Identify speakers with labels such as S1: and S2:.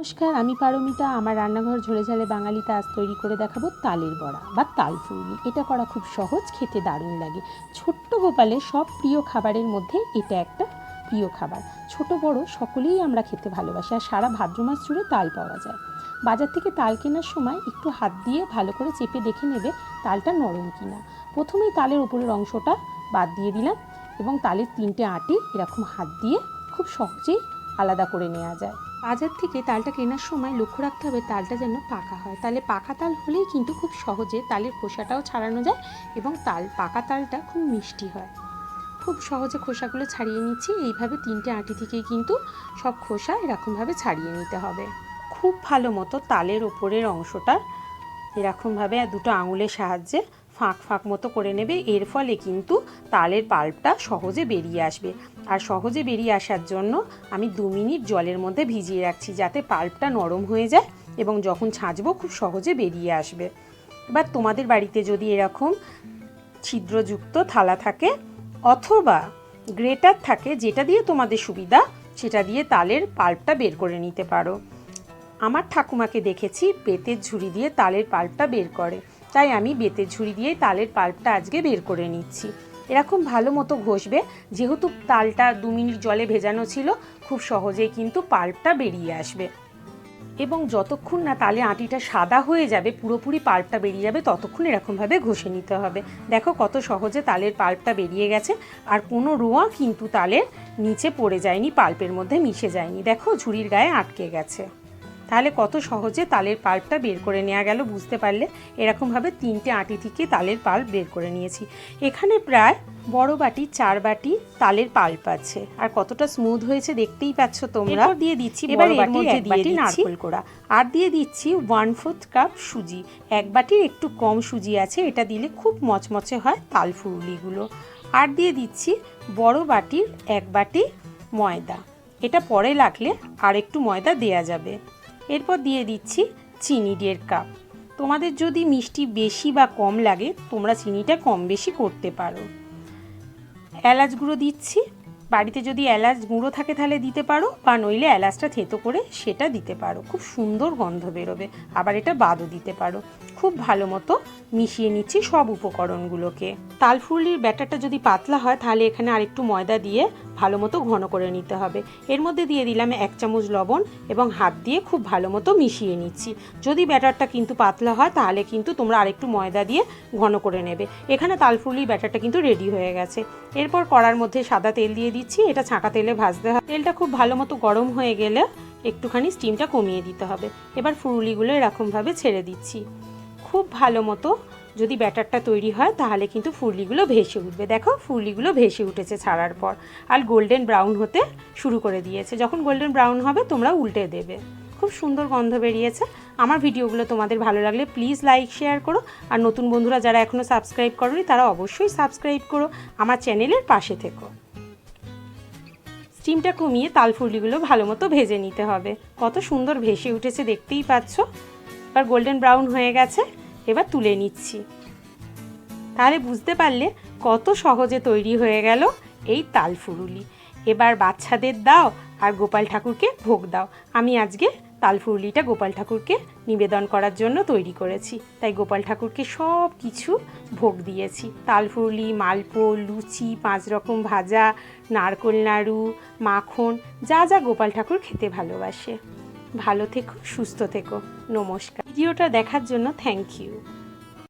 S1: নমস্কার, আমি পারমিতা। আমার রান্নাঘর ঝোলে ঝালে বাঙালিতে আজ তৈরি করে দেখাবো তালের বড়া বা তাল ফুরুলি। এটা করা খুব সহজ, খেতে দারুণ লাগে। ছোট্ট গোপালের সব প্রিয় খাবারের মধ্যে এটা একটা প্রিয় খাবার। ছোট বড় সকলেই আমরা খেতে ভালোবাসি। আর সারা ভাদ্র মাস জুড়ে তাল পাওয়া যায়। বাজার থেকে তাল কেনার সময় একটু হাত দিয়ে ভালো করে চেপে দেখে নেবে তালটা নরম কিনা। প্রথমেই তালের উপরের অংশটা বাদ দিয়ে দিলাম এবং তালের তিনটে আঁটি এরকম হাত দিয়ে খুব সহজেই আলাদা করে নেওয়া যায়। বাজার থেকে তালটা কেনার সময় লক্ষ্য রাখতে হবে তালটা যেন পাকা হয়। তাহলে পাকা তাল হলেই কিন্তু খুব সহজে তালের খোসাটাও ছাড়ানো যায় এবং পাকা তালটা খুব মিষ্টি হয়। খুব সহজে খোসাগুলো ছাড়িয়ে নিচ্ছি। এইভাবে তিনটে আঁটি থেকেই কিন্তু সব খোসা এরকমভাবে ছাড়িয়ে নিতে হবে। খুব ভালো মতো তালের ওপরের অংশটা এরকমভাবে দুটো আঙুলের সাহায্যে ফাঁক ফাঁক মতো করে নেবে। এর ফলে কিন্তু তালের পাল্পটা সহজে বেরিয়ে আসবে। আর সহজে বেরিয়ে আসার জন্য আমি 2 মিনিট জলের মধ্যে ভিজিয়ে রাখছি, যাতে পাল্পটা নরম হয়ে যায় এবং যখন ছাঁচবো খুব সহজে বেরিয়ে আসবে। এবার তোমাদের বাড়িতে যদি এরকম ছিদ্রযুক্ত থালা থাকে অথবা গ্রেটার থাকে, যেটা দিয়ে তোমাদের সুবিধা সেটা দিয়ে তালের পাল্পটা বের করে নিতে পারো। আমার ঠাকুমাকে দেখেছি বেতের ঝুড়ি দিয়ে তালের পাল্পটা বের করে, তাই আমি বেতের ঝুড়ি দিয়ে তালের পাল্পটা আজকে বের করে নিচ্ছি। এরকম ভালো মতো ঘষবে, যেহেতু তালটা 2 মিনিট জলে ভেজানো ছিল, খুব সহজেই কিন্তু পাল্পটা বেরিয়ে আসবে। এবং যতক্ষণ না তালে আঁটিটা সাদা হয়ে যাবে, পুরোপুরি পাল্পটা বেরিয়ে যাবে, ততক্ষণ এরকমভাবে ঘষে নিতে হবে। দেখো কত সহজে তালের পাল্পটা বেরিয়ে গেছে, আর কোনো রোঁয়া কিন্তু তালের নিচে পড়ে যায়নি, পাল্পের মধ্যে মিশে যায়নি। দেখো ঝুড়ির গায়ে আটকে গেছে। তাহলে কত সহজে তালের পাল্পটা বের করে নেওয়া গেল, বুঝতে পারলে? এরকমভাবে 3টে আঁটি থেকে তালের পাল্প বের করে নিয়েছি। এখানে প্রায় বড় বাটি 4 বাটি তালের পাল্প আছে, আর কতটা স্মুথ হয়েছে দেখতেই পাচ্ছ তোমরা। দিয়ে দিচ্ছি বড় বাটির 1 বাটি নারকেল কোড়া, আর দিয়ে দিচ্ছি 1/4 কাপ সুজি। 1 বাটির একটু কম সুজি আছে, এটা দিলে খুব মচমচে হয় তাল ফুরুলিগুলো। আর দিয়ে দিচ্ছি বড় বাটির 1 বাটি ময়দা। এটা পরে লাগলে আর একটু ময়দা দেয়া যাবে। এরপর দিয়ে দিচ্ছি চিনি 1.5 কাপ। তোমাদের যদি মিষ্টি বেশি বা কম লাগে তোমরা চিনিটা কম বেশি করতে পারো। এলাচ গুঁড়ো দিচ্ছি, বাড়িতে যদি এলাচ গুঁড়ো থাকে তাহলে দিতে পারো, বা নইলে এলাচটা থেতো করে সেটা দিতে পারো, খুব সুন্দর গন্ধ বেরোবে। আবার এটা বাদও দিতে পারো। খুব ভালো মতো মিশিয়ে নিচ্ছি সব উপকরণগুলোকে। তাল ফুরুলির ব্যাটারটা যদি পাতলা হয় তাহলে এখানে আরেকটু ময়দা দিয়ে ভালো মতো ঘন করে নিতে হবে। এর মধ্যে দিয়ে দিলাম 1 চামচ লবণ এবং হাত দিয়ে খুব ভালো মতো মিশিয়ে নিচ্ছি। যদি ব্যাটারটা কিন্তু পাতলা হয় তাহলে কিন্তু তোমরা আরেকটু ময়দা দিয়ে ঘন করে নেবে। এখানে তাল ফুরুলির ব্যাটারটা কিন্তু রেডি হয়ে গেছে। এরপর কড়ার মধ্যে সাদা তেল দিয়ে দিচ্ছি। এটা ছাঁকা তেলে ভাজতে হবে। তেলটা খুব ভালো মতো গরম হয়ে গেলে একটুখানি স্টিমটা কমিয়ে দিতে হবে। এবার ফুরুলিগুলো এরকমভাবে ছেড়ে দিচ্ছি। খুব ভালো মতো যদি ব্যাটারটা তৈরি হয় তাহলে কিন্তু ফুরুলিগুলো ভেসে উঠবে। দেখো ফুরুলিগুলো ভেসে উঠেছে ছাড়ার পর, আর গোল্ডেন ব্রাউন হতে শুরু করে দিয়েছে। যখন গোল্ডেন ব্রাউন হবে তোমরা উল্টে দেবে। খুব সুন্দর গন্ধ বেরিয়েছে। আমার ভিডিওগুলো তোমাদের ভালো লাগলে প্লিজ লাইক শেয়ার করো, আর নতুন বন্ধুরা যারা এখনও সাবস্ক্রাইব করোনি তারা অবশ্যই সাবস্ক্রাইব করো, আমার চ্যানেলের পাশে থেকো। স্টিমটা কমিয়ে তাল ফুরুলিগুলো ভালো মতো ভেজে নিতে হবে। কত সুন্দর ভেসে উঠেছে দেখতেই পাচ্ছ। এবার গোল্ডেন ব্রাউন হয়ে গেছে, এবার তুলে নিচ্ছি। তাহলে বুঝতে পারলে কত সহজে তৈরি হয়ে গেল এই তাল ফুরুলি। এবার বাচ্চাদের দাও আর গোপাল ঠাকুরকে ভোগ দাও। আমি আজকে তাল ফুরুলিটা গোপাল ঠাকুরকে নিবেদন করার জন্য তৈরি করেছি, তাই গোপাল ঠাকুরকে সব কিছু ভোগ দিয়েছি। তাল ফুরুলি, মালপো, লুচি, 5 রকম ভাজা, নারকেল নাড়ু, মাখন, যা যা গোপাল ঠাকুর খেতে ভালোবাসে। ভালো থেকো, সুস্থ থেকো। নমস্কার। ভিডিওটা দেখার জন্য থ্যাংক ইউ।